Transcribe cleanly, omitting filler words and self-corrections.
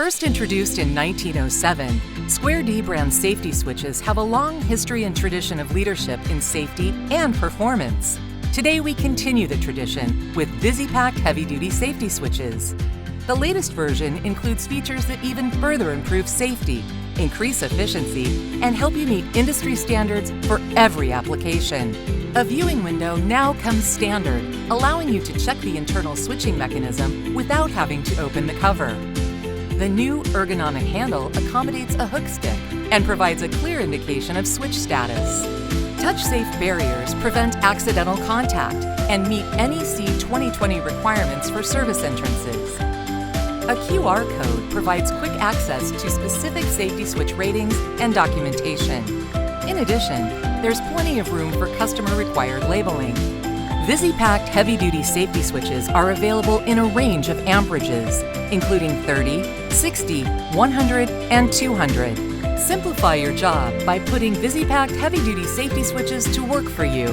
First introduced in 1907, Square D brand safety switches have a long history and tradition of leadership in safety and performance. Today we continue the tradition with VisiPacT heavy-duty safety switches. The latest version includes features that even further improve safety, increase efficiency, and help you meet industry standards for every application. A viewing window now comes standard, allowing you to check the internal switching mechanism without having to open the cover. The new ergonomic handle accommodates a hook stick and provides a clear indication of switch status. Touch-safe barriers prevent accidental contact and meet NEC 2020 requirements for service entrances. A QR code provides quick access to specific safety switch ratings and documentation. In addition, there's plenty of room for customer-required labeling. VisiPacT heavy-duty safety switches are available in a range of amperages, including 30, 60, 100, and 200. Simplify your job by putting VisiPacT heavy-duty safety switches to work for you.